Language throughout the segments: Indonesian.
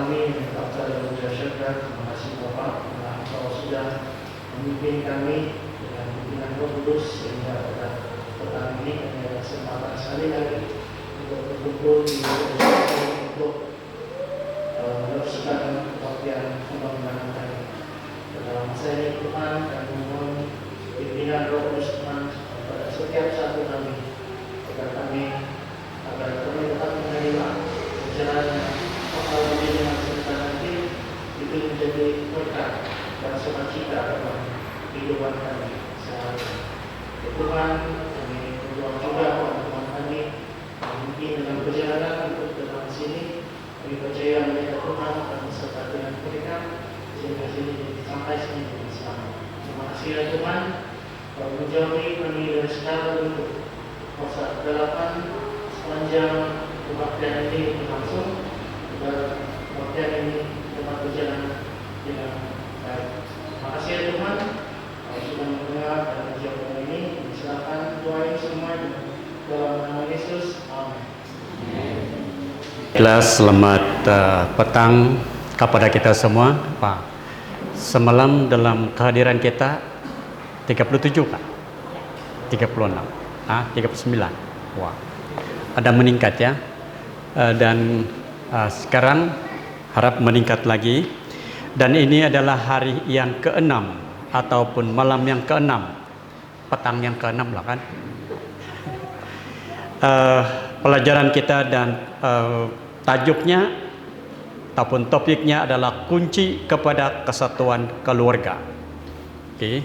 kami yang Bapa dan Raja Syurga. Terima kasih Bapak karena Engkau sudah memimpin kami dengan pimpinan Roh Kudus sehingga pada petang ini kami ada kesempatan sekali lagi untuk berkumpul di untuk meneruskan kebaktian pembangunan kami. Dalam masa ini Tuhan, kami mohon pimpinan Roh Kudus Tuhan pada setiap satu kami agar kami tetap menerima perjalanan bakal dengan serta nanti itu menjadi berkat dan sukacita dalam kehidupan kami sehari-hari. Tuhan, kami berdoa juga teman-teman kami mungkin dengan perjalanan untuk datang ke sini, kami percaya mereka Tuhan akan beserta dengan mereka sehingga sini sampai sini dengan selamat. Terima kasih ya Tuhan, kau menjauhi kami dari segala bentuk kuasa kegelapan sepanjang kebaktian ini berlangsung, agar kebaktian ini dapat berjalan dengan baik. Terima kasih ya Tuhan, kau sudah mendengar dan menjawab ini. Silakan doain semua dalam nama Yesus. Amin. Selamat petang kepada kita semua. Pak, semalam dalam kehadiran kita 37 kan? 36, 39. Wah, ada meningkat ya. Dan sekarang harap meningkat lagi. Dan ini adalah hari yang ke-6 ataupun malam yang ke-6, petang yang ke-6 lah kan. Pelajaran kita dan tajuknya ataupun topiknya adalah kunci kepada kesatuan keluarga. Oke.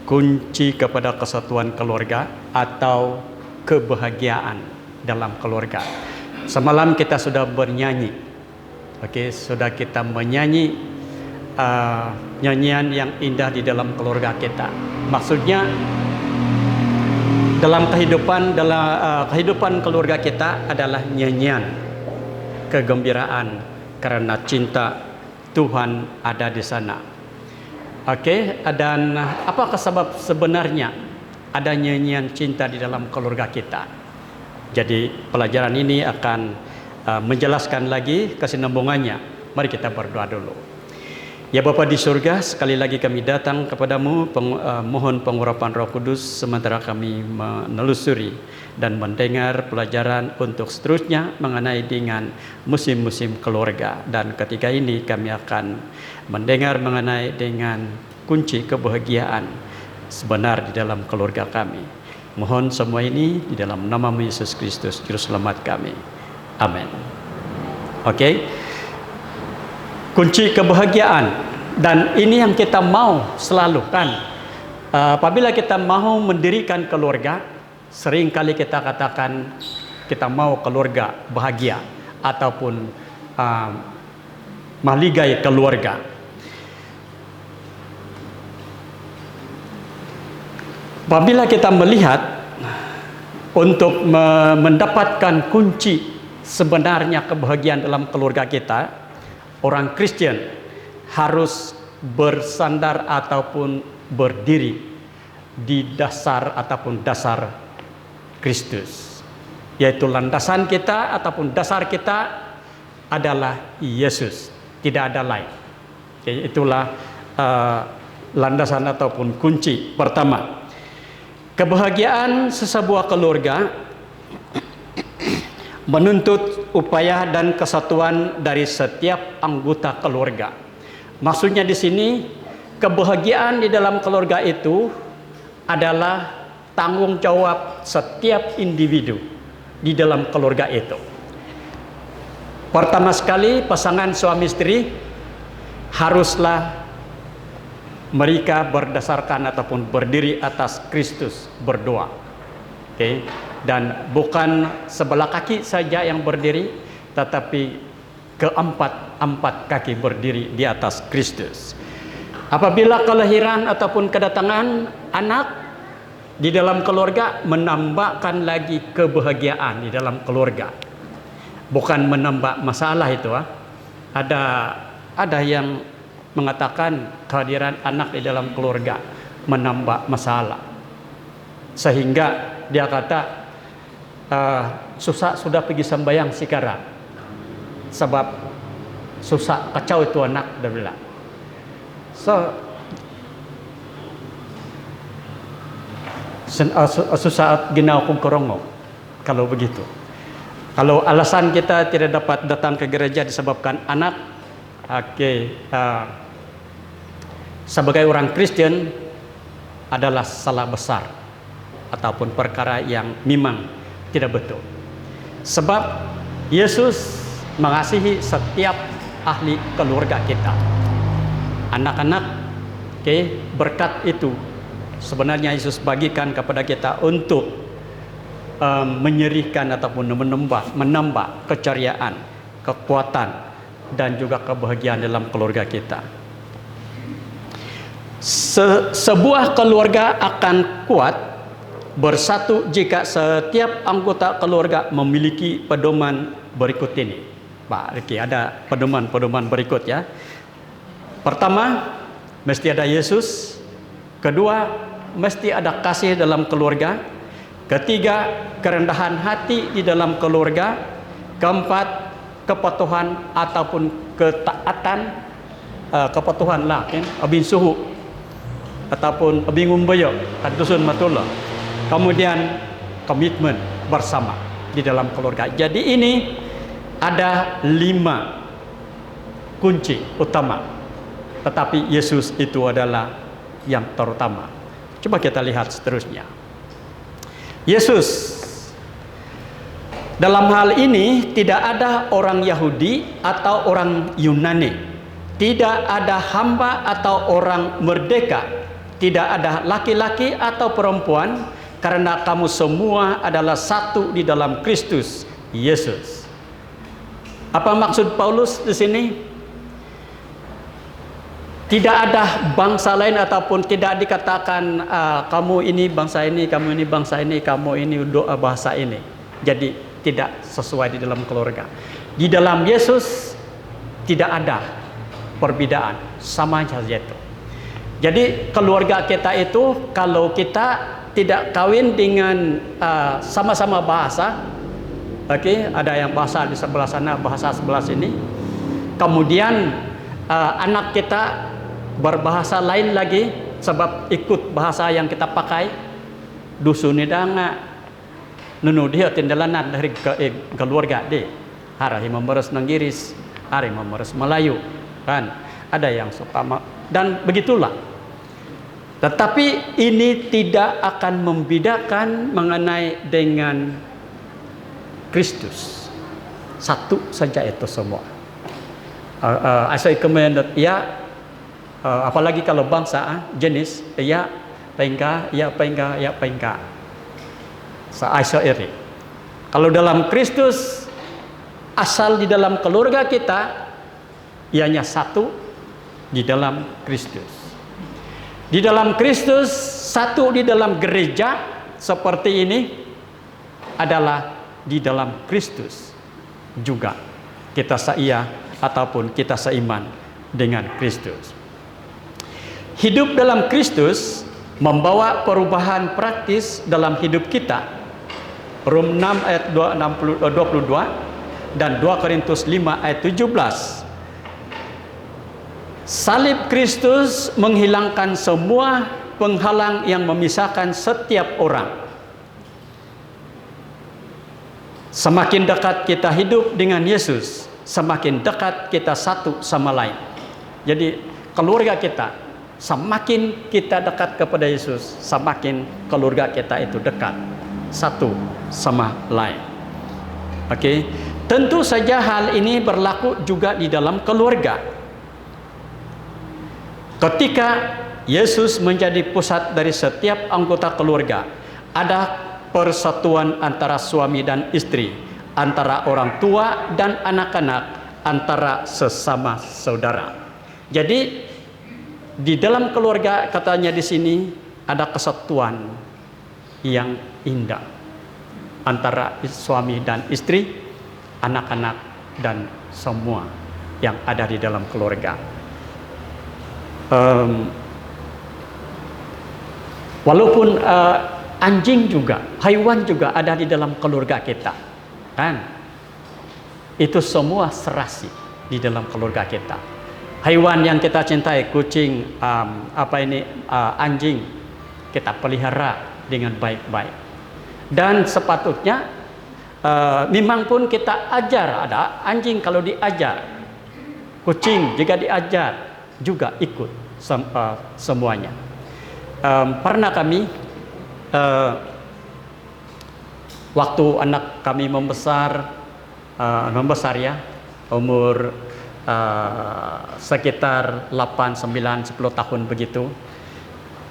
Kunci kepada kesatuan keluarga atau kebahagiaan dalam keluarga. Semalam kita sudah bernyanyi. Oke, sudah kita menyanyi nyanyian yang indah di dalam keluarga kita. Maksudnya dalam kehidupan keluarga kita adalah nyanyian kegembiraan karena cinta Tuhan ada di sana. Oke, dan apakah sebab sebenarnya ada nyanyian cinta di dalam keluarga kita? Jadi pelajaran ini akan menjelaskan lagi kesinambungannya. Mari kita berdoa dulu. Ya Bapa di surga, sekali lagi kami datang kepadamu, mohon pengurapan Roh Kudus sementara kami menelusuri dan mendengar pelajaran untuk seterusnya mengenai dengan musim-musim keluarga. Dan ketika ini kami akan mendengar mengenai dengan kunci kebahagiaan sebenar di dalam keluarga kami. Mohon semua ini di dalam nama Yesus Kristus, Juru Selamat kami. Amin. Oke. Kunci kebahagiaan, dan ini yang kita mau selalu kan. Apabila kita mau mendirikan keluarga, seringkali kita katakan kita mau keluarga bahagia ataupun maligai keluarga. Apabila kita melihat untuk mendapatkan kunci sebenarnya kebahagiaan dalam keluarga kita, orang Kristen harus bersandar ataupun berdiri di dasar ataupun dasar Kristus, yaitu landasan kita ataupun dasar kita adalah Yesus, tidak ada lain. Jadi itulah landasan ataupun kunci pertama. Kebahagiaan sesebuah keluarga menuntut upaya dan kesatuan dari setiap anggota keluarga. Maksudnya di sini kebahagiaan di dalam keluarga itu adalah tanggung jawab setiap individu di dalam keluarga itu. Pertama sekali pasangan suami istri haruslah mereka berdasarkan ataupun berdiri atas Kristus berdoa. Oke. Dan bukan sebelah kaki saja yang berdiri, tetapi keempat kaki berdiri di atas Kristus. Apabila kelahiran ataupun kedatangan anak di dalam keluarga, menambahkan lagi kebahagiaan di dalam keluarga, bukan menambah masalah itu. Ada yang mengatakan kehadiran anak di dalam keluarga menambah masalah, sehingga dia kata susah sudah pergi sembahyang sekarang, sebab susah kacau itu anak, dia bilang. So susah ginau kung korongo kalau begitu. Kalau alasan kita tidak dapat datang ke gereja disebabkan anak, sebagai orang Kristen adalah salah besar ataupun perkara yang memang tidak betul. Sebab Yesus mengasihi setiap ahli keluarga kita. Anak-anak, berkat itu sebenarnya Yesus bagikan kepada kita untuk menyerihkan ataupun menambah keceriaan, kekuatan, dan juga kebahagiaan dalam keluarga kita. Sebuah keluarga akan kuat bersatu jika setiap anggota keluarga memiliki pedoman berikut ini. Pak Riki, ada pedoman berikut ya. Pertama, mesti ada Yesus. Kedua, mesti ada kasih dalam keluarga. Ketiga, kerendahan hati di dalam keluarga. Keempat, kepatuhan ataupun ketaatan, kepatuhan lah kan, abin suhu ataupun abin umbayo kadusun matullah. Kemudian komitmen bersama di dalam keluarga. Jadi ini ada 5 kunci utama, tetapi Yesus itu adalah yang terutama. Coba kita lihat seterusnya. Yesus dalam hal ini tidak ada orang Yahudi atau orang Yunani, tidak ada hamba atau orang merdeka, tidak ada laki-laki atau perempuan, karena kamu semua adalah satu di dalam Kristus Yesus. Apa maksud Paulus di sini? Tidak ada bangsa lain ataupun tidak dikatakan kamu ini bangsa ini, kamu ini bangsa ini, kamu ini bahasa ini. Jadi tidak sesuai di dalam keluarga. Di dalam Yesus tidak ada perbedaan, sama saja itu. Jadi keluarga kita itu kalau kita tidak kawin dengan sama-sama bahasa, ada yang bahasa di sebelah sana, bahasa sebelah sini. Kemudian anak kita berbahasa lain lagi sebab ikut bahasa yang kita pakai. Dusun danga nunu dia tindalanan dari keluarga de. Hari memeres Nanggiris, hari memeres Melayu, kan? Ada yang suka dan begitulah. Tetapi ini tidak akan membedakan mengenai dengan Kristus. Satu saja itu semua. Asal kemudian ya. Apalagi kalau bangsa jenis ya pengka seasa iri. Kalau dalam Kristus asal di dalam keluarga kita ianya satu di dalam Kristus. Di dalam Kristus satu di dalam gereja seperti ini adalah di dalam Kristus juga kita seia ataupun kita seiman dengan Kristus. Hidup dalam Kristus membawa perubahan praktis dalam hidup kita. Rom 6 ayat 22 dan 2 Korintus 5 ayat 17. Salib Kristus menghilangkan semua penghalang yang memisahkan setiap orang. Semakin dekat kita hidup dengan Yesus, semakin dekat kita satu sama lain. Jadi keluarga kita, semakin kita dekat kepada Yesus, semakin keluarga kita itu dekat satu sama lain. Tentu saja hal ini berlaku juga di dalam keluarga. Ketika Yesus menjadi pusat dari setiap anggota keluarga, ada persatuan antara suami dan istri, antara orang tua dan anak-anak, antara sesama saudara. Jadi di dalam keluarga katanya di sini ada kesatuan yang indah antara suami dan istri, anak-anak dan semua yang ada di dalam keluarga. Walaupun anjing juga, haiwan juga ada di dalam keluarga kita, kan? Itu semua serasi. di dalam keluarga kita. Hewan yang kita cintai, kucing, anjing, kita pelihara dengan baik-baik. Dan sepatutnya memang pun kita ajar, ada anjing kalau diajar, kucing jika diajar juga ikut semuanya. Pernah kami waktu anak kami membesar ya, umur sekitar 8, 9, 10 tahun begitu,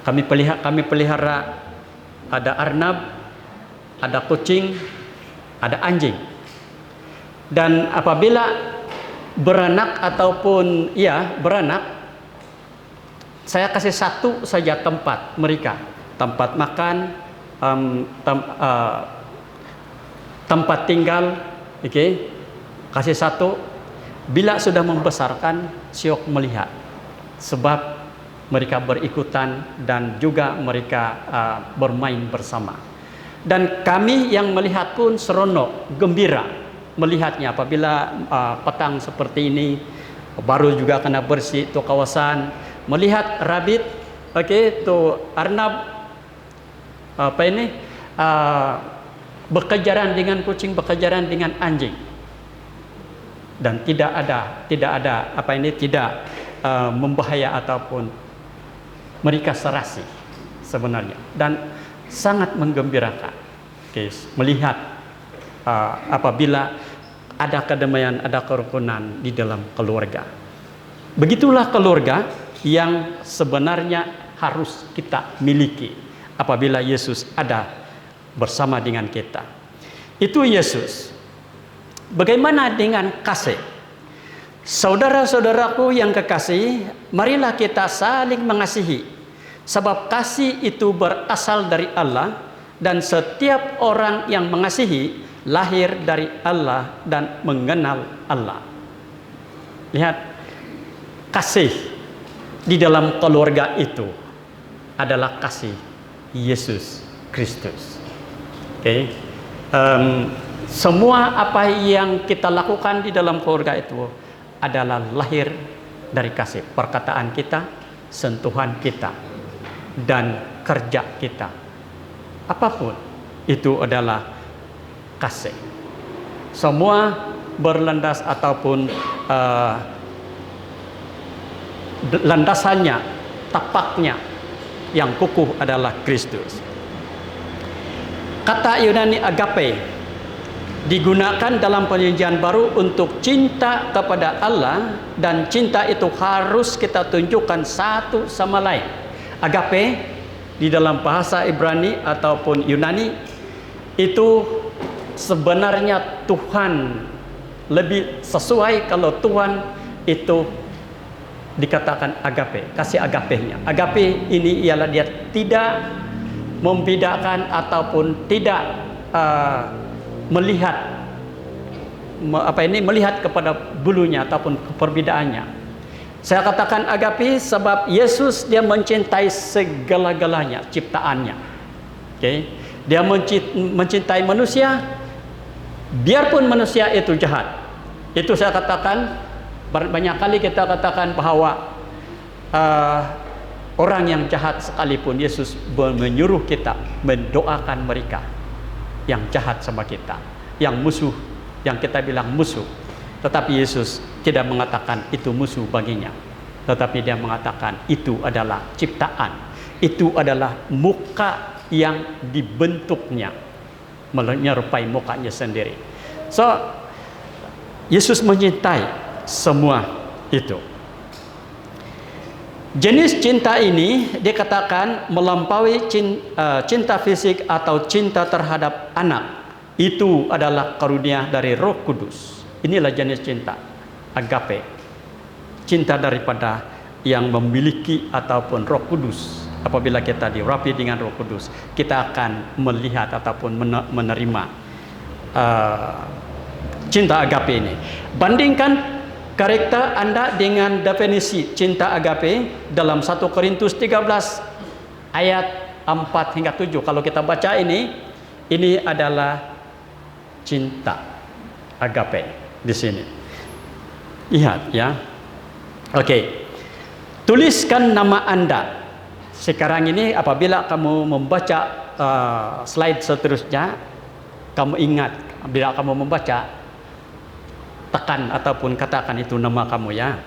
kami pelihara ada arnab, ada kucing, ada anjing. Dan apabila beranak ataupun beranak, saya kasih satu saja tempat mereka, tempat makan, tempat tinggal, kasih satu. Bila sudah membesarkan, syok melihat, sebab mereka berikutan dan juga mereka bermain bersama. Dan kami yang melihat pun seronok, gembira melihatnya. Apabila petang seperti ini, baru juga kena bersih itu kawasan, melihat rabbit, itu arnab, berkejaran dengan kucing, berkejaran dengan anjing. Dan tidak membahaya ataupun mereka serasi sebenarnya, dan sangat menggembirakan melihat apabila ada kedamaian, ada kerukunan di dalam keluarga. Begitulah keluarga yang sebenarnya harus kita miliki apabila Yesus ada bersama dengan kita. Itu Yesus. Bagaimana dengan kasih? Saudara-saudaraku yang kekasih, marilah kita saling mengasihi, sebab kasih itu berasal dari Allah, dan setiap orang yang mengasihi lahir dari Allah dan mengenal Allah. Lihat, kasih di dalam keluarga itu adalah kasih Yesus Kristus. Semua apa yang kita lakukan di dalam keluarga itu adalah lahir dari kasih. Perkataan kita, sentuhan kita, dan kerja kita, apapun itu adalah kasih. Semua berlandas ataupun landasannya, tapaknya yang kukuh adalah Kristus. Kata Yunani agape digunakan dalam perjanjian baru untuk cinta kepada Allah, dan cinta itu harus kita tunjukkan satu sama lain. Agape di dalam bahasa Ibrani ataupun Yunani itu sebenarnya Tuhan, lebih sesuai kalau Tuhan itu dikatakan agape, kasih agapenya. Agape ini ialah dia tidak membedakan ataupun tidak melihat kepada bulunya ataupun perbedaannya. Saya katakan agape sebab Yesus dia mencintai segala-galanya ciptaannya. Dia mencintai manusia, biarpun manusia itu jahat. Itu saya katakan, banyak kali kita katakan bahwa orang yang jahat sekalipun Yesus menyuruh kita mendoakan mereka yang jahat sama kita, yang musuh, yang kita bilang musuh. Tetapi Yesus tidak mengatakan itu musuh baginya, tetapi dia mengatakan itu adalah ciptaan, itu adalah muka yang dibentuknya menyerupai mukanya sendiri. So Yesus mencintai semua itu. Jenis cinta ini dikatakan melampaui cinta fisik atau cinta terhadap anak. Itu adalah karunia dari Roh Kudus. Inilah jenis cinta agape, cinta daripada yang memiliki ataupun Roh Kudus. Apabila kita diurapi dengan Roh Kudus, kita akan melihat ataupun menerima cinta agape ini. Bandingkan karakter Anda dengan definisi cinta agape dalam 1 Korintus 13 ayat 4 hingga 7. Kalau kita baca ini adalah cinta agape di sini. Lihat ya. Oke. Tuliskan nama Anda. Sekarang ini apabila kamu membaca slide seterusnya, kamu ingat bila kamu membaca, tekan ataupun katakan itu nama kamu ya.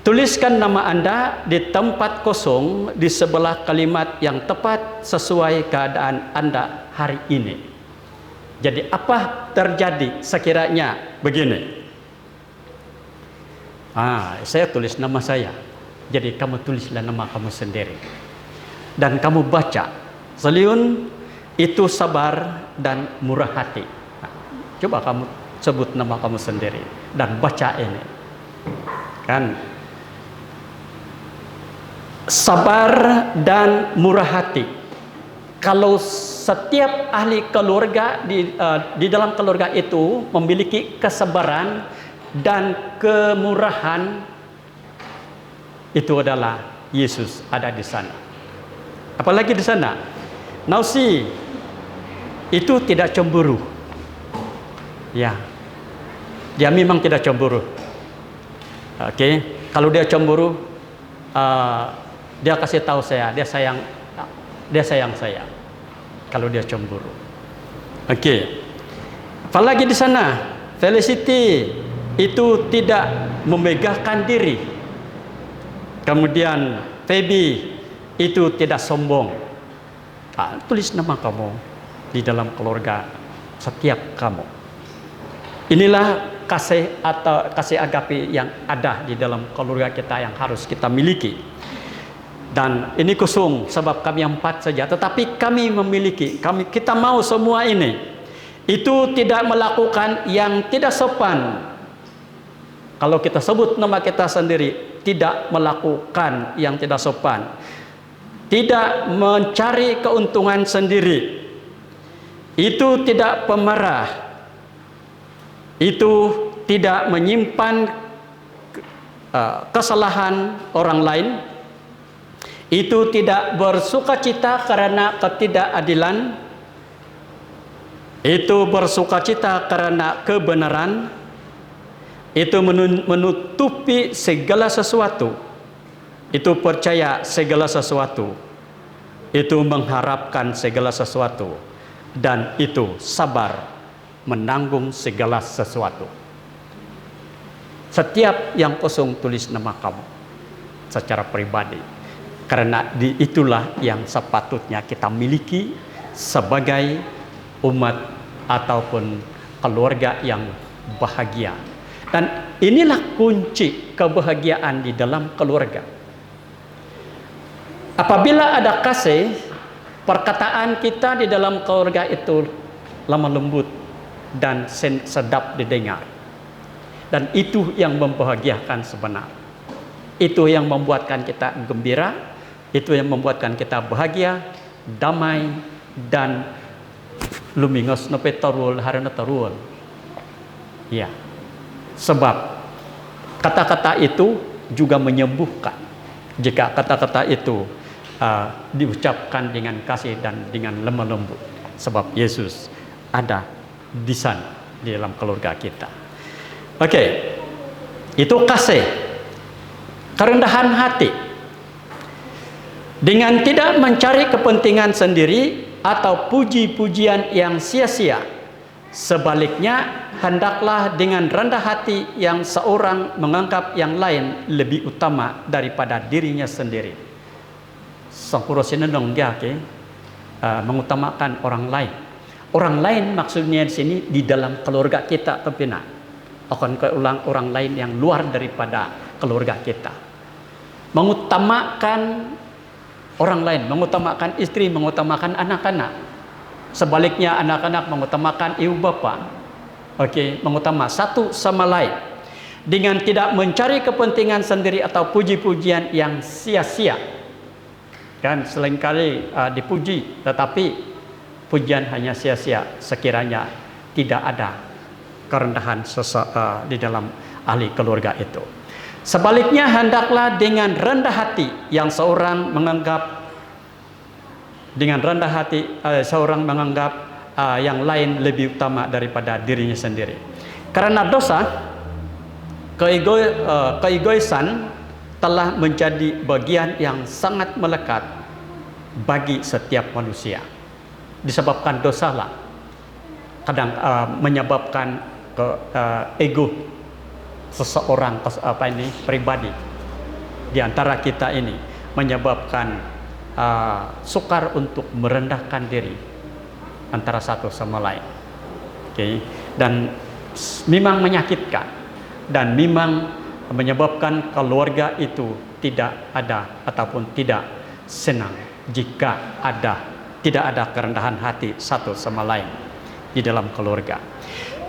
Tuliskan nama Anda di tempat kosong di sebelah kalimat yang tepat sesuai keadaan Anda hari ini. Jadi apa terjadi sekiranya begini? Saya tulis nama saya. Jadi kamu tulislah nama kamu sendiri. Dan kamu baca. Seliun itu sabar dan murah hati. Coba kamu sebut nama kamu sendiri dan baca ini. Kan? Sabar dan murah hati. Kalau setiap ahli keluarga di dalam keluarga itu memiliki kesabaran dan kemurahan, itu adalah Yesus ada di sana. Apalagi di sana, Nausi itu tidak cemburu. Ya, dia memang tidak cemburu. Oke, kalau dia cemburu, dia kasih tahu saya, dia sayang saya. Kalau dia cemburu. Oke. Apalagi di sana, Felicity itu tidak memegahkan diri. Kemudian Feby itu tidak sombong. Tulis nama kamu di dalam keluarga setiap kamu. Inilah kasih atau kasih agape yang ada di dalam keluarga kita yang harus kita miliki. Dan ini kosong sebab kami 4 saja, tetapi kami memiliki, kita mau semua ini. Itu tidak melakukan yang tidak sopan. Kalau kita sebut nama kita sendiri, tidak melakukan yang tidak sopan. Tidak mencari keuntungan sendiri. Itu tidak pemarah. Itu tidak menyimpan kesalahan orang lain. Itu tidak bersukacita karena ketidakadilan. Itu bersukacita karena kebenaran. Itu menutupi segala sesuatu. Itu percaya segala sesuatu. Itu mengharapkan segala sesuatu. Dan itu sabar menanggung segala sesuatu. Setiap yang kosong tulis nama kamu secara pribadi. Karena itulah yang sepatutnya kita miliki sebagai umat ataupun keluarga yang bahagia. Dan inilah kunci kebahagiaan di dalam keluarga. Apabila ada kasih, perkataan kita di dalam keluarga itu lemah lembut dan sedap didengar. Dan itu yang membahagiakan sebenarnya. Itu yang membuatkan kita gembira. Itu yang membuatkan kita bahagia, damai, dan lumingos nope tarul harana tarul. Ya, sebab kata-kata itu juga menyembuhkan. Jika kata-kata itu diucapkan dengan kasih dan dengan lemah lembut, sebab Yesus ada di sana di dalam keluarga kita. Oke, itu kasih, kerendahan hati. Dengan tidak mencari kepentingan sendiri atau puji-pujian yang sia-sia. Sebaliknya, hendaklah dengan rendah hati yang seorang menganggap yang lain lebih utama daripada dirinya sendiri. Sangkuro sinendong dia mengutamakan orang lain. Orang lain maksudnya di sini di dalam keluarga kita tempina. Akan keulang orang lain yang luar daripada keluarga kita. Mengutamakan orang lain, mengutamakan istri, mengutamakan anak-anak. Sebaliknya anak-anak mengutamakan ibu bapa. Mengutama satu sama lain. Dengan tidak mencari kepentingan sendiri atau puji-pujian yang sia-sia. Kan seringkali dipuji, tetapi pujian hanya sia-sia sekiranya tidak ada kerendahan di dalam ahli keluarga itu. Sebaliknya hendaklah dengan rendah hati yang seorang menganggap yang lain lebih utama daripada dirinya sendiri. Karena dosa keegoisan telah menjadi bagian yang sangat melekat bagi setiap manusia. Disebabkan dosa lah, kadang menyebabkan ego seseorang pribadi di antara kita ini, menyebabkan sukar untuk merendahkan diri antara satu sama lain. Dan memang menyakitkan dan memang menyebabkan keluarga itu tidak ada ataupun tidak senang jika tidak ada kerendahan hati satu sama lain di dalam keluarga.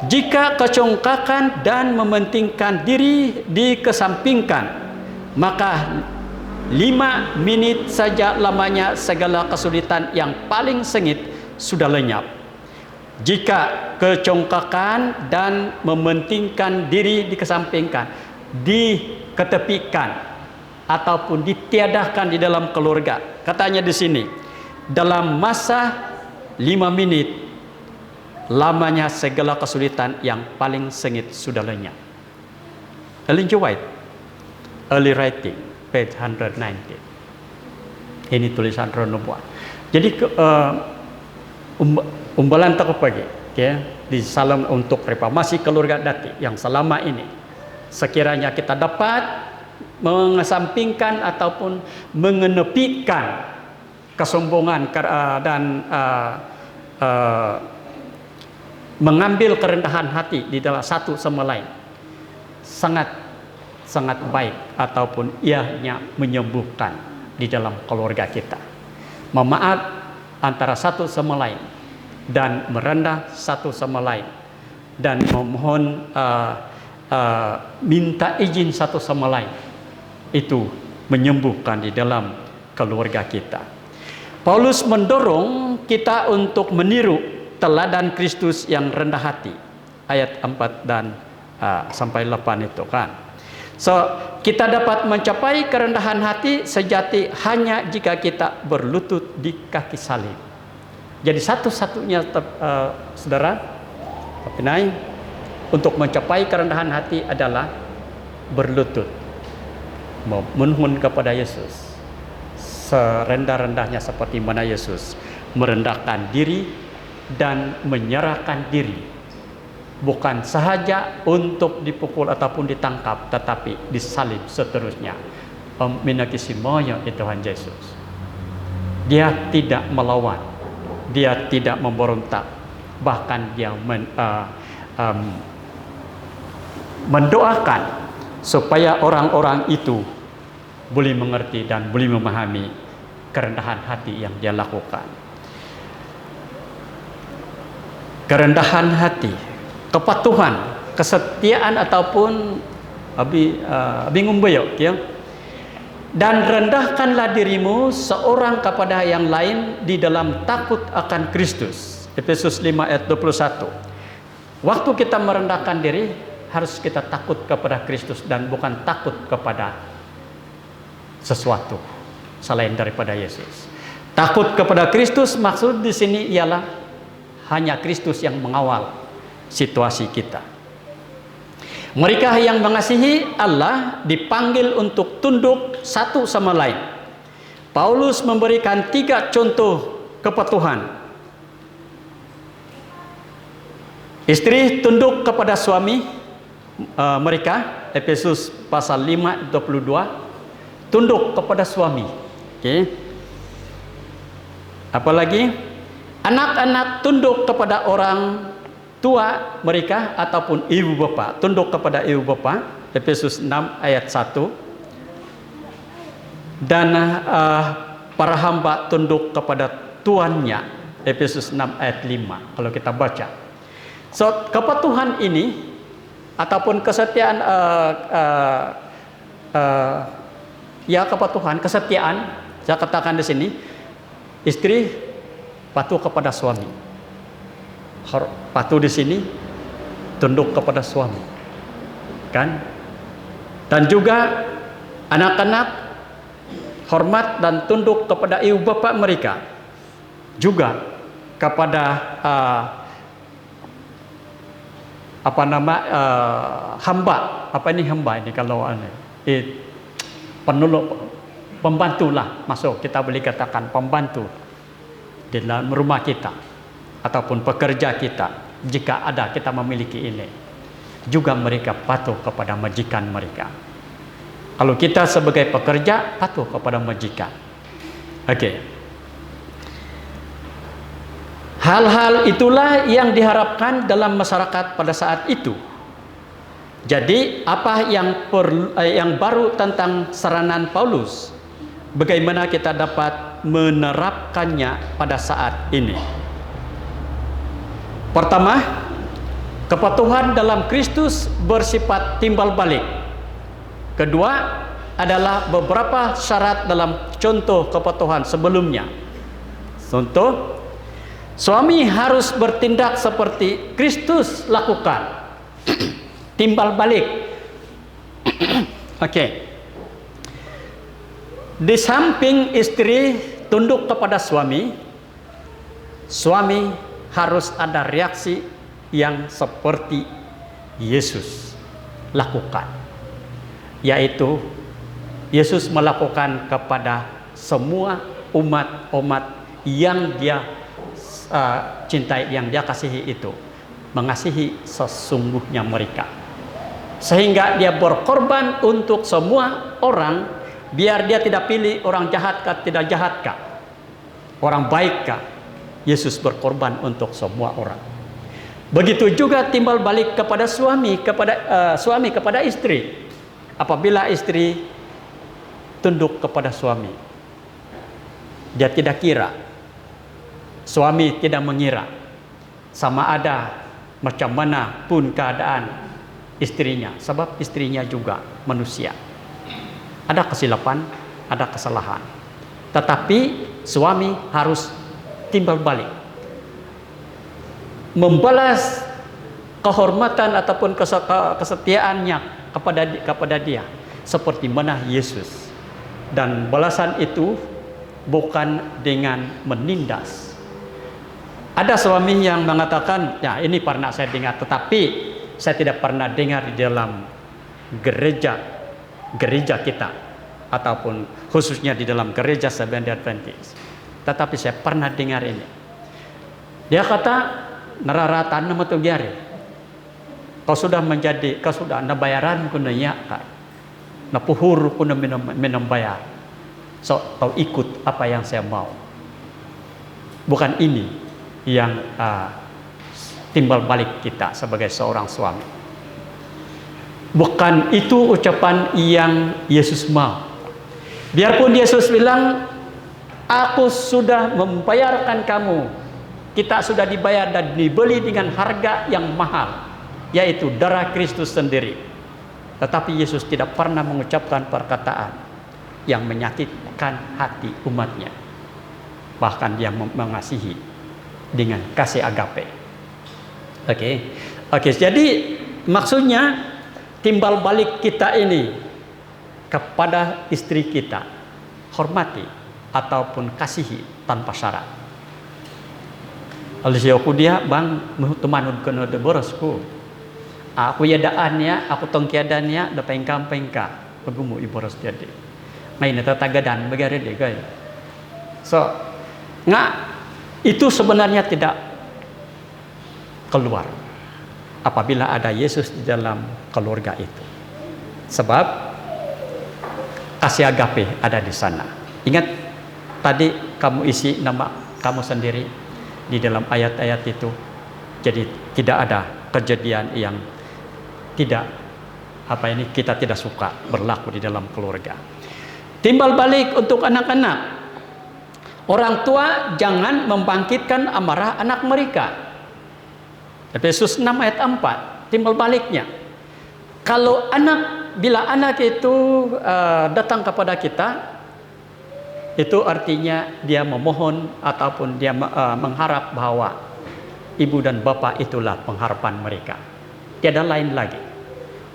Jika kecongkakan dan mementingkan diri dikesampingkan, maka 5 menit saja lamanya segala kesulitan yang paling sengit sudah lenyap. Jika kecongkakan dan mementingkan diri dikesampingkan, diketepikan ataupun ditiadakan di dalam keluarga, katanya di sini, dalam masa 5 menit lamanya segala kesulitan yang paling sengit sudah lenyap. Ellen G. White, Early Writing, page 190. Ini tulisan Ronobuan. Jadi umbalan tak pagi, di salam untuk reformasi keluarga dati yang selama ini sekiranya kita dapat mengesampingkan ataupun mengenepikan kesombongan dan mengambil kerendahan hati di dalam satu sama lain, sangat baik ataupun ianya menyembuhkan di dalam keluarga kita. Memaaf antara satu sama lain dan merendah satu sama lain dan memohon minta izin satu sama lain, itu menyembuhkan di dalam keluarga kita. Paulus mendorong kita untuk meniru teladan Kristus yang rendah hati, ayat 4 dan sampai 8 itu kan. So, kita dapat mencapai kerendahan hati sejati hanya jika kita berlutut di kaki salib. Jadi satu-satunya saudara, Pinai, untuk mencapai kerendahan hati adalah berlutut, memohon kepada Yesus serendah-rendahnya seperti mana Yesus merendahkan diri dan menyerahkan diri, bukan sahaja untuk dipukul ataupun ditangkap, tetapi disalib seterusnya. Minakisimoyo itu Tuhan Yesus. Dia tidak melawan, dia tidak memberontak, bahkan dia mendoakan supaya orang-orang itu boleh mengerti dan boleh memahami kerendahan hati yang dia lakukan. Kerendahan hati, kepatuhan, kesetiaan ataupun bingumbayok, ya. Dan rendahkanlah dirimu seorang kepada yang lain di dalam takut akan Kristus. Efesus 5 ayat 21. Waktu kita merendahkan diri, harus kita takut kepada Kristus dan bukan takut kepada sesuatu selain daripada Yesus. Takut kepada Kristus maksud di sini ialah hanya Kristus yang mengawal situasi kita. Mereka yang mengasihi Allah dipanggil untuk tunduk satu sama lain. Paulus memberikan 3 contoh kepatuhan. Istri tunduk kepada suami mereka, Efesus pasal 5 22, tunduk kepada suami. Apalagi anak-anak tunduk kepada orang tua mereka ataupun ibu bapa, tunduk kepada ibu bapa, Efesus 6 ayat 1. Dan para hamba tunduk kepada tuannya, Efesus 6 ayat 5 kalau kita baca. So, kepatuhan ini ataupun kesetiaan kepatuhan, kesetiaan, saya katakan di sini, istri patuh kepada suami. Patuh di sini tunduk kepada suami. Kan? Dan juga anak-anak hormat dan tunduk kepada ibu bapak mereka. Juga kepada hamba. Apa ini hamba ini kalau penolong, pembantu lah masuk, kita boleh katakan pembantu di dalam rumah kita ataupun pekerja kita. Jika ada kita memiliki ini, juga mereka patuh kepada majikan mereka. Kalau kita sebagai pekerja patuh kepada majikan. Oke. Hal-hal itulah yang diharapkan dalam masyarakat pada saat itu. Jadi apa yang baru tentang saranan Paulus, bagaimana kita dapat menerapkannya pada saat ini? Pertama, kepatuhan dalam Kristus bersifat timbal balik. Kedua adalah beberapa syarat dalam contoh kepatuhan sebelumnya. Contoh, suami harus bertindak seperti Kristus lakukan. Timbal balik. Oke. Di samping istri tunduk kepada suami, suami harus ada reaksi yang seperti Yesus lakukan, yaitu Yesus melakukan kepada semua umat yang dia cintai, yang dia kasihi itu, mengasihi sesungguhnya mereka, sehingga dia berkorban untuk semua orang, biar dia tidak pilih orang jahatkah tidak jahatkah, orang baikkah. Yesus berkorban untuk semua orang. Begitu juga timbal balik kepada suami kepada istri. Apabila istri tunduk kepada suami, dia tidak kira, suami tidak mengira, sama ada macam mana pun keadaan istrinya, sebab istrinya juga manusia. Ada kesilapan, ada kesalahan, tetapi suami harus timbal balik, membalas kehormatan ataupun kesetiaannya kepada dia seperti mana Yesus. Dan balasan itu bukan dengan menindas. Ada suami yang mengatakan, ya ini pernah saya dengar, tetapi saya tidak pernah dengar di dalam gereja kita, ataupun khususnya di dalam gereja Seventh-day Adventist. Tetapi saya pernah dengar ini. Dia kata, nararatan nama tu giari. Kau sudah nabayaran kuna nyakai, napuhur kuna minum bayar. So kau ikut apa yang saya mau. Bukan ini yang timbal balik kita sebagai seorang suami. Bukan itu ucapan yang Yesus mau. Biarpun Yesus bilang, aku sudah membayarkan kamu, kita sudah dibayar dan dibeli dengan harga yang mahal, yaitu darah Kristus sendiri. Tetapi Yesus tidak pernah mengucapkan perkataan yang menyakitkan hati umatnya. Bahkan dia mengasihi dengan kasih agape. Oke, jadi maksudnya timbal balik kita ini kepada istri kita, hormati ataupun kasihi tanpa syarat. Alisiaku dia bang temanun kena de borosku. Aku yadaannya, aku tongkiadannya da pengka pegumu iboros jadi. Main tatagadan bagare de guys. So, itu sebenarnya tidak keluar apabila ada Yesus di dalam keluarga itu. Sebab kasih agape ada di sana. Ingat tadi kamu isi nama kamu sendiri di dalam ayat-ayat itu. Jadi tidak ada kejadian yang kita tidak suka berlaku di dalam keluarga. Timbal balik untuk anak-anak. Orang tua jangan membangkitkan amarah anak mereka. Efesus 6 ayat 4, timbal baliknya. Bila anak itu datang kepada kita, itu artinya dia memohon ataupun dia mengharap bahwa ibu dan bapak itulah pengharapan mereka. Tiada lain lagi.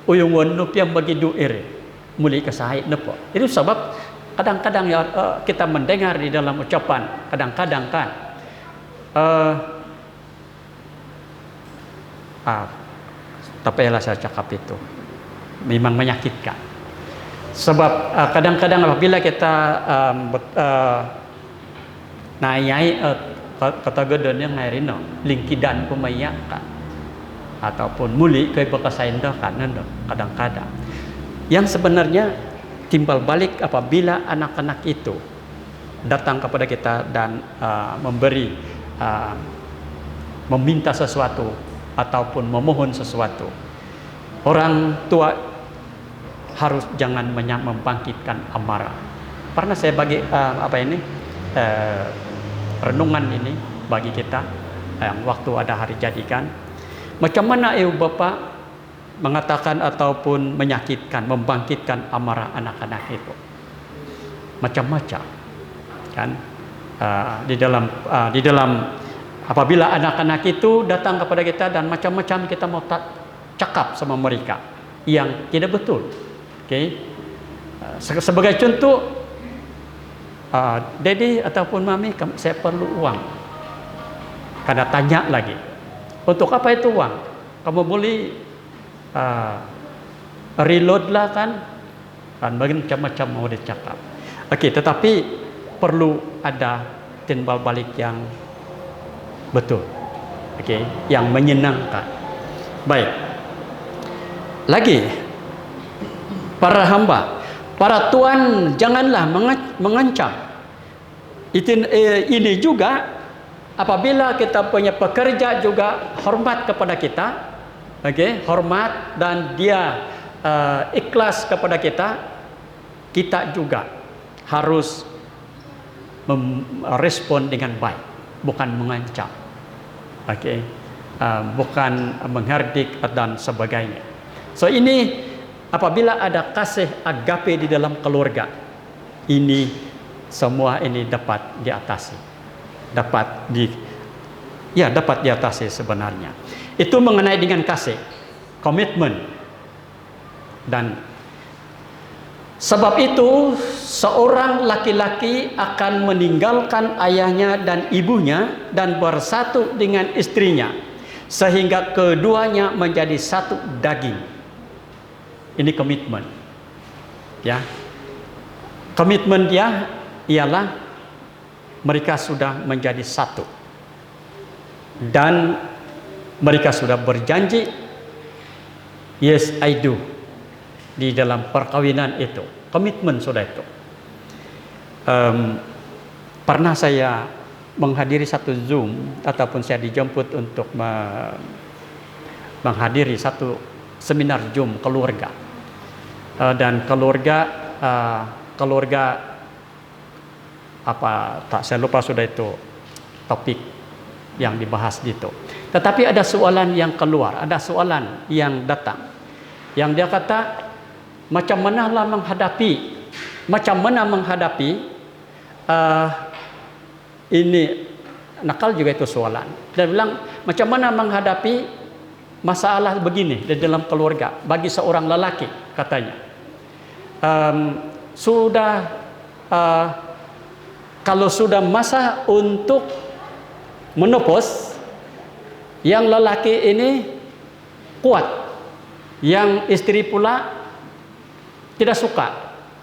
Uyungun nupiang bagi duir mulai kesahit nepo. Itu sebab kadang-kadang kita mendengar di dalam ucapan, kadang-kadang kan Tapi lah saya cakap itu memang menyakitkan. Sebab kadang-kadang apabila kita nayai kata gedenya ngairino lingkidan pemaya kan, ataupun muli ke bekasain kan kadang-kadang. Yang sebenarnya timbal balik apabila anak-anak itu datang kepada kita dan memberi meminta sesuatu ataupun memohon sesuatu, orang tua harus jangan membangkitkan amarah. Pernah saya bagi renungan ini bagi kita yang waktu ada hari jadikan, macam mana ibu bapak mengatakan ataupun menyakitkan, membangkitkan amarah anak-anak itu, macam-macam kan. Di dalam apabila anak-anak itu datang kepada kita dan macam-macam kita mau cakap sama mereka yang tidak betul, sebagai contoh, Daddy ataupun Mami, saya perlu uang. Karena tanya lagi, untuk apa itu uang? Kamu boleh reload lah kan macam-macam mau dicakap. Tetapi perlu ada timbal balik yang betul, yang menyenangkan. Baik. Lagi, para hamba, para tuan janganlah mengancam. Ini juga apabila kita punya pekerja juga hormat kepada kita, hormat dan dia ikhlas kepada kita, kita juga harus merespon dengan baik, bukan mengancam, bukan menghardik dan sebagainya. So ini apabila ada kasih agape di dalam keluarga, ini semua ini dapat diatasi, dapat diatasi sebenarnya. Itu mengenai dengan kasih, komitmen. Dan sebab itu seorang laki-laki akan meninggalkan ayahnya dan ibunya dan bersatu dengan istrinya sehingga keduanya menjadi satu daging. Ini komitmen, ya. Komitmen dia ialah mereka sudah menjadi satu dan mereka sudah berjanji, yes I do, di dalam perkawinan itu. Komitmen sudah itu. Pernah saya menghadiri satu Zoom ataupun saya dijemput untuk menghadiri satu seminar Zoom keluarga. Dan keluarga saya lupa sudah itu topik yang dibahas gitu. Tetapi ada soalan yang keluar, ada soalan yang datang, yang dia kata macam mana menghadapi ini nakal juga itu soalan. Dia bilang macam mana menghadapi masalah begini di dalam keluarga bagi seorang lelaki, katanya. Kalau sudah masa untuk menopause, yang lelaki ini kuat, yang istri pula tidak suka.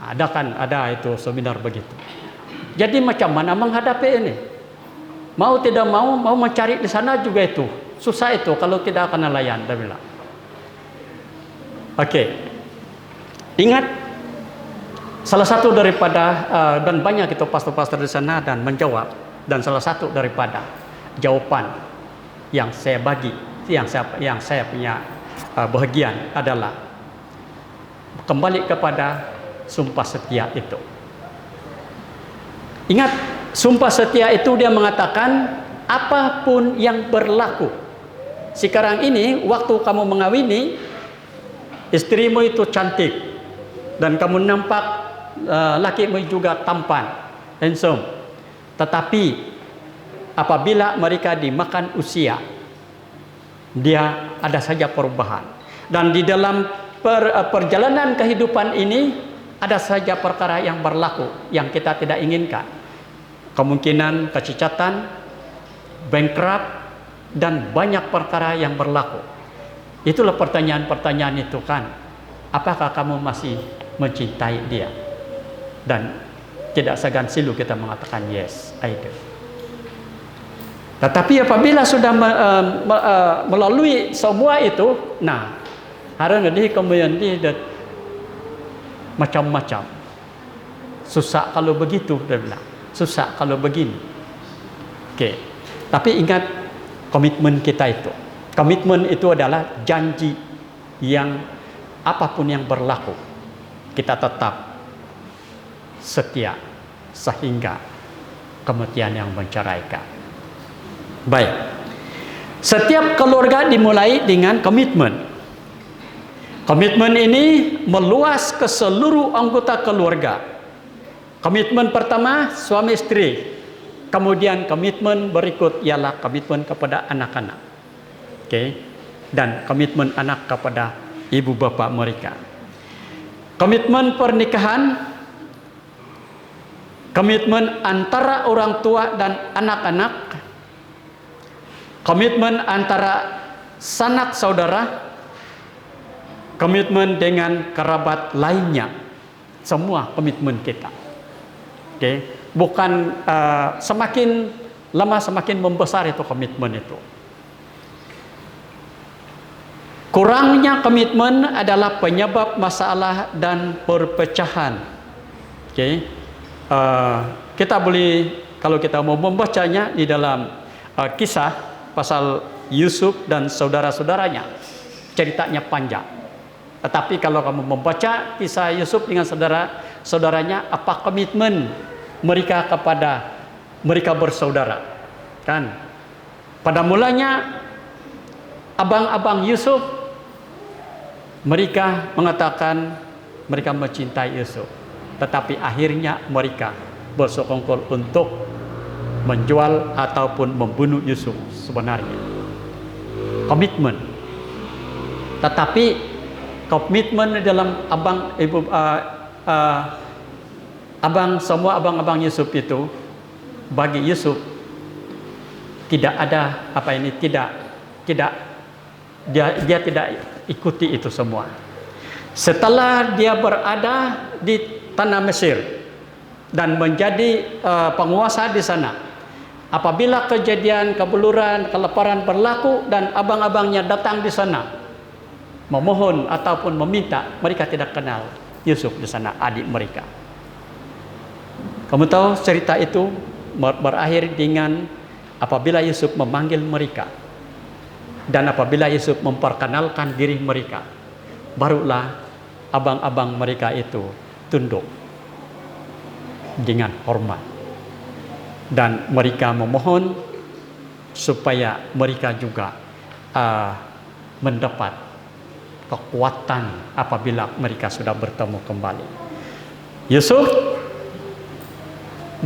Ada itu seminar begitu. Jadi macam mana menghadapi ini? Mau tidak mau mencari di sana juga itu susah itu kalau tidak akan nelayan, dia bilang. Ingat, salah satu daripada dan banyak itu pastor-pastor di sana dan menjawab, dan salah satu daripada jawaban yang saya bagi, yang saya punya bahagian adalah kembali kepada sumpah setia itu. Ingat, sumpah setia itu dia mengatakan apapun yang berlaku. Sekarang ini waktu kamu mengawini, istrimu itu cantik dan kamu nampak lakimu juga tampan, handsome. Tetapi apabila mereka dimakan usia, dia ada saja perubahan. Dan di dalam perjalanan kehidupan ini ada saja perkara yang berlaku yang kita tidak inginkan. Kemungkinan kecacatan, bankrupt, dan banyak perkara yang berlaku. Itulah pertanyaan-pertanyaan itu kan. Apakah kamu masih mencintai dia? Dan tidak segan silu kita mengatakan yes, I do. Tetapi apabila sudah melalui semua itu, nah, hari ini kemudian dia macam-macam. Susah kalau begitu, dia bilang. Susah kalau begini. Oke. Tapi ingat komitmen kita itu. Komitmen itu adalah janji yang apapun yang berlaku, kita tetap setia sehingga kematian yang menceraikan. Baik. Setiap keluarga dimulai dengan komitmen. Komitmen ini meluas ke seluruh anggota keluarga. Komitmen pertama suami istri. Kemudian komitmen berikut ialah komitmen kepada anak-anak. Oke. Dan komitmen anak kepada ibu bapa mereka. Komitmen pernikahan, komitmen antara orang tua dan anak-anak, komitmen antara sanak saudara, komitmen dengan kerabat lainnya, semua komitmen kita. Oke, bukan semakin lama semakin membesar itu komitmen itu. Kurangnya komitmen adalah penyebab masalah dan perpecahan. Oke, kita boleh kalau kita mau membacanya di dalam kisah pasal Yusuf dan saudara-saudaranya, ceritanya panjang. Tetapi kalau kamu membaca kisah Yusuf dengan saudara-saudaranya, apa komitmen mereka kepada mereka bersaudara, kan? Pada mulanya abang-abang Yusuf mereka mengatakan mereka mencintai Yusuf, tetapi akhirnya mereka bersekongkol untuk menjual ataupun membunuh Yusuf sebenarnya. Komitmen. Tetapi komitmen dalam semua abang-abang Yusuf itu, bagi Yusuf tidak ada dia tidak ikuti itu semua. Setelah dia berada di tanah Mesir dan menjadi penguasa di sana, apabila kejadian kebeluran, kelaparan berlaku dan abang-abangnya datang di sana memohon ataupun meminta, mereka tidak kenal Yusuf di sana, adik mereka. Kamu tahu cerita itu berakhir dengan apabila Yusuf memanggil mereka. Dan apabila Yusuf memperkenalkan diri mereka, barulah abang-abang mereka itu tunduk dengan hormat. Dan mereka memohon supaya mereka juga mendapat kekuatan apabila mereka sudah bertemu kembali. Yusuf,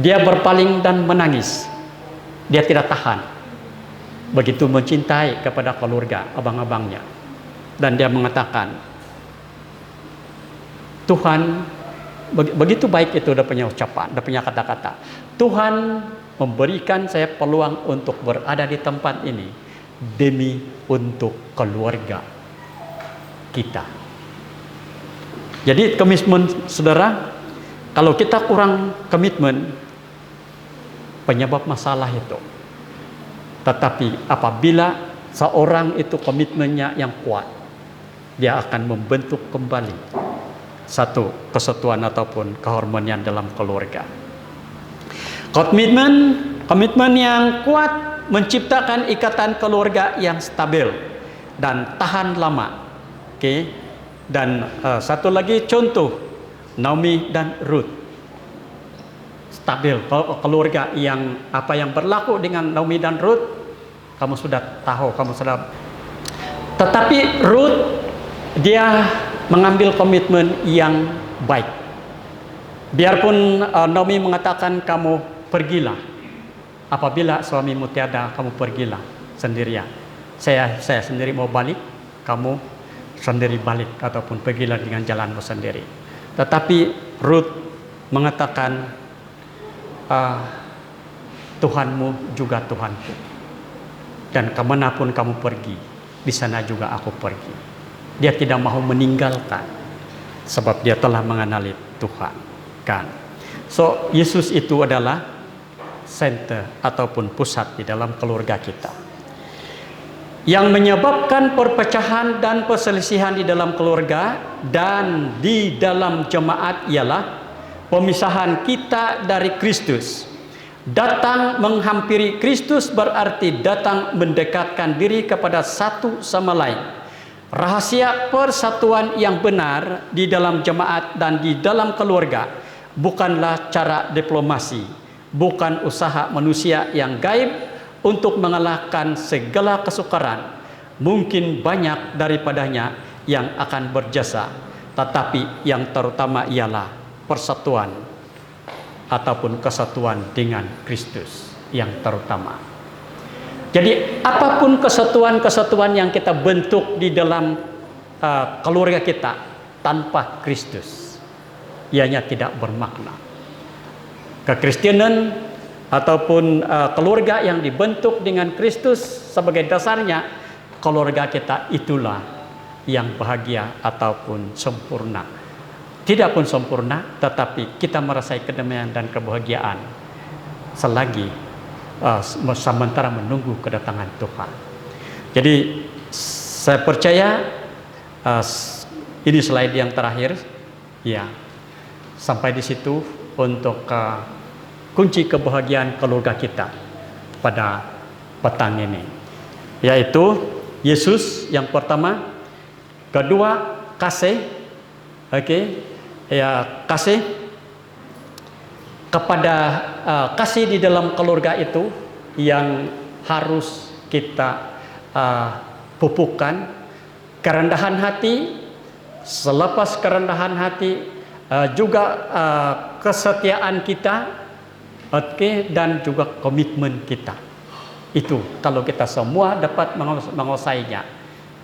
dia berpaling dan menangis. Dia tidak tahan. Begitu mencintai kepada keluarga abang-abangnya. Dan dia mengatakan, Tuhan, begitu baik itu dia punya ucapan, dia punya kata-kata. Tuhan memberikan saya peluang untuk berada di tempat ini demi untuk keluarga kita. Jadi komitmen saudara, kalau kita kurang komitmen, penyebab masalah itu. Tetapi apabila seorang itu komitmennya yang kuat, dia akan membentuk kembali satu kesatuan ataupun keharmonian dalam keluarga. Komitmen yang kuat menciptakan ikatan keluarga yang stabil dan tahan lama. Oke. Dan satu lagi contoh, Naomi dan Ruth. Stabil keluarga yang apa yang berlaku dengan Naomi dan Ruth, kamu sudah tahu, tetapi Ruth dia mengambil komitmen yang baik. Biarpun Naomi mengatakan kamu pergilah, apabila suamimu tiada kamu pergilah sendirian. Saya sendiri mau balik, kamu sendiri balik ataupun pergilah dengan jalanmu sendiri. Tetapi Ruth mengatakan Tuhanmu juga Tuhanku, dan kemanapun kamu pergi di sana juga aku pergi. Dia tidak mau meninggalkan, sebab dia telah mengenali Tuhan, kan? So, Yesus itu adalah center ataupun pusat di dalam keluarga kita. Yang menyebabkan perpecahan dan perselisihan di dalam keluarga dan di dalam jemaat ialah pemisahan kita dari Kristus. Datang menghampiri Kristus berarti datang mendekatkan diri kepada satu sama lain. Rahasia persatuan yang benar di dalam jemaat dan di dalam keluarga bukanlah cara diplomasi, bukan usaha manusia yang gaib untuk mengalahkan segala kesukaran. Mungkin banyak daripadanya yang akan berjasa, tetapi yang terutama ialah persatuan ataupun kesatuan dengan Kristus yang terutama. Jadi apapun kesatuan-kesatuan yang kita bentuk di dalam keluarga kita tanpa Kristus, ianya tidak bermakna. Kekristenan ataupun keluarga yang dibentuk dengan Kristus sebagai dasarnya, keluarga kita itulah yang bahagia ataupun sempurna. Tidak pun sempurna, tetapi kita merasai kedamaian dan kebahagiaan selagi sementara menunggu kedatangan Tuhan. Jadi saya percaya ini slide yang terakhir, ya, sampai di situ untuk kunci kebahagiaan keluarga kita pada petang ini, yaitu Yesus yang pertama, kedua kasih, kasih kepada kasih di dalam keluarga itu yang harus kita pupukkan. Kerendahan hati, selepas kerendahan hati juga kesetiaan kita, dan juga komitmen kita. Itu kalau kita semua dapat menguasainya,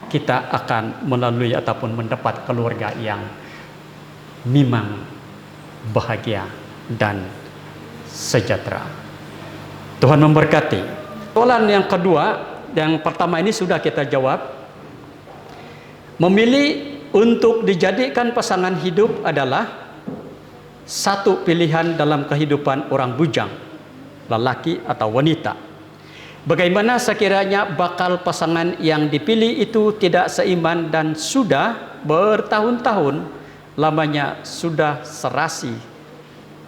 kita akan melalui ataupun mendapat keluarga yang memang bahagia dan sejahtera. Tuhan memberkati. Soalan yang kedua, yang pertama ini sudah kita jawab. Memilih untuk dijadikan pasangan hidup adalah satu pilihan dalam kehidupan orang bujang, lelaki atau wanita. Bagaimana sekiranya bakal pasangan yang dipilih itu tidak seiman dan sudah bertahun-tahun lamanya sudah serasi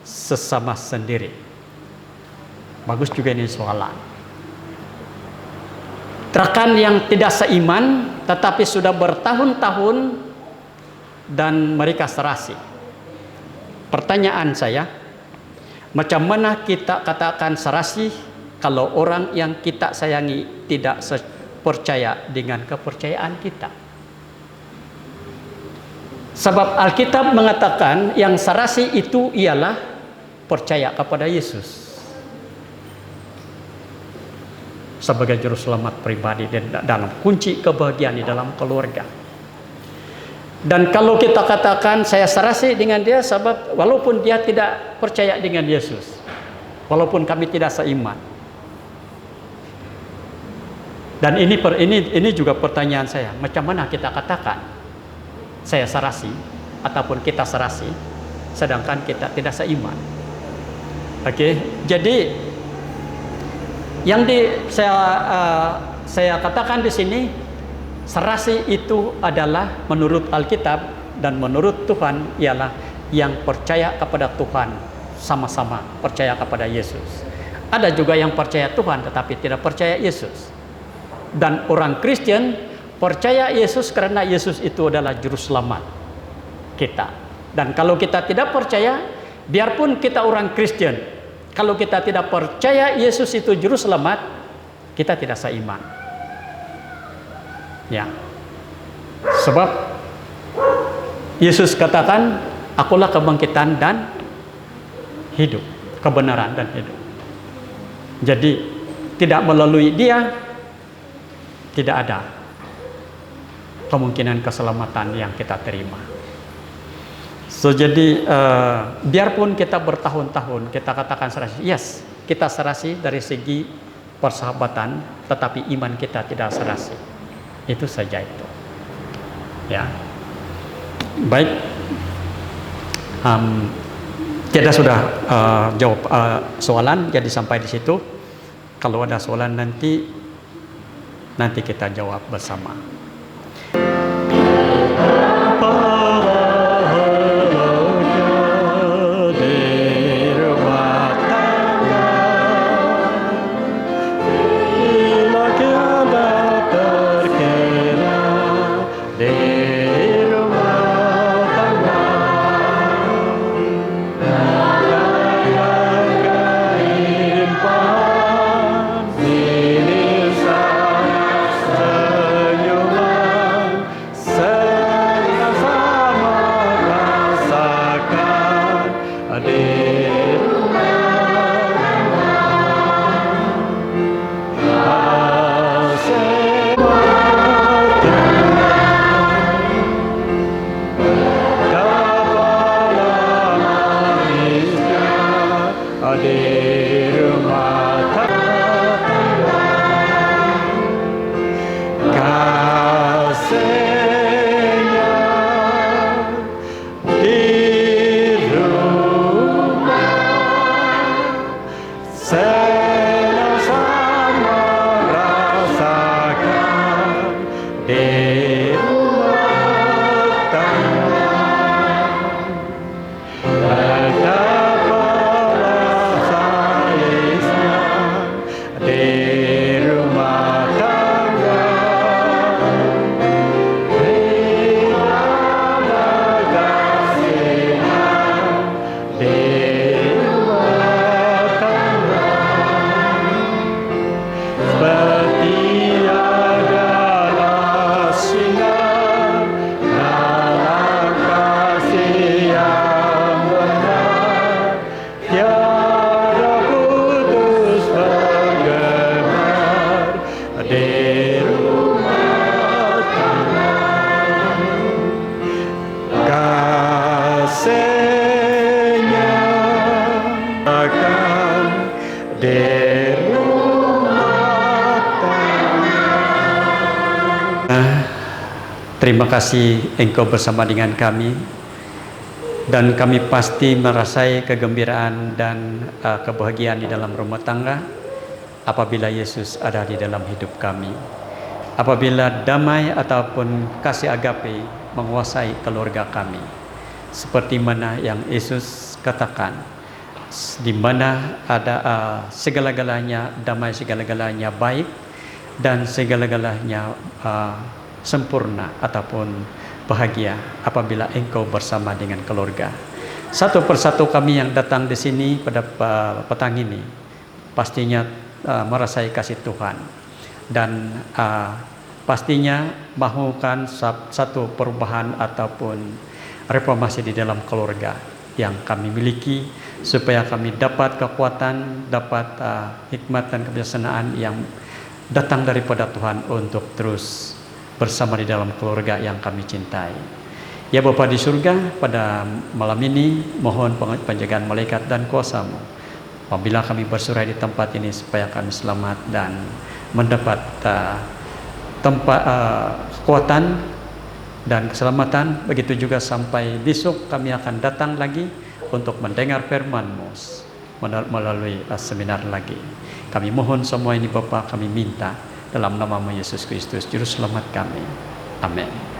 sesama sendiri? Bagus juga ini soalan. Rekan yang tidak seiman tetapi sudah bertahun-tahun dan mereka serasi. Pertanyaan saya, macam mana kita katakan serasi kalau orang yang kita sayangi tidak percaya dengan kepercayaan kita? Sebab Alkitab mengatakan yang serasi itu ialah percaya kepada Yesus sebagai juru selamat pribadi dan dalam kunci kebahagiaan di dalam keluarga. Dan kalau kita katakan saya serasi dengan dia, sebab walaupun dia tidak percaya dengan Yesus, walaupun kami tidak seiman. Dan ini juga pertanyaan saya, macam mana kita katakan saya serasi ataupun kita serasi sedangkan kita tidak seiman? Jadi yang saya katakan di sini, serasi itu adalah menurut Alkitab dan menurut Tuhan ialah yang percaya kepada Tuhan, sama-sama percaya kepada Yesus. Ada juga yang percaya Tuhan tetapi tidak percaya Yesus. Dan orang Kristen percaya Yesus karena Yesus itu adalah juru selamat kita. Dan kalau kita tidak percaya, biarpun kita orang Kristen, kalau kita tidak percaya Yesus itu juru selamat, kita tidak seiman. Ya. Sebab Yesus katakan, akulah kebangkitan dan hidup, kebenaran dan hidup. Jadi tidak melalui dia tidak ada kemungkinan keselamatan yang kita terima. Jadi biarpun kita bertahun-tahun kita katakan serasi, yes, kita serasi dari segi persahabatan, tetapi iman kita tidak serasi. Itu saja itu. Ya. Baik. Kita sudah jawab soalan, jadi sampai di situ. Kalau ada soalan nanti kita jawab bersama. Terima kasih engkau bersama dengan kami, dan kami pasti merasai kegembiraan dan kebahagiaan di dalam rumah tangga apabila Yesus ada di dalam hidup kami. Apabila damai ataupun kasih agape menguasai keluarga kami, seperti mana yang Yesus katakan, di mana ada segala-galanya damai, segala-galanya baik, dan segala-galanya sempurna ataupun bahagia apabila engkau bersama dengan keluarga. Satu persatu kami yang datang di sini pada petang ini pastinya merasai kasih Tuhan, dan pastinya mahukan satu perubahan ataupun reformasi di dalam keluarga yang kami miliki, supaya kami dapat kekuatan, dapat hikmat dan kebijaksanaan yang datang daripada Tuhan untuk terus bersama di dalam keluarga yang kami cintai. Ya Bapa di surga, pada malam ini mohon penjagaan malaikat dan kuasa-Mu apabila kami bersurai di tempat ini, supaya kami selamat dan mendapat kekuatan dan keselamatan. Begitu juga sampai besok kami akan datang lagi untuk mendengar firman-Mu melalui seminar lagi. Kami mohon semua ini Bapa, kami minta dalam nama Yesus Kristus Juru Selamat kami. Amin.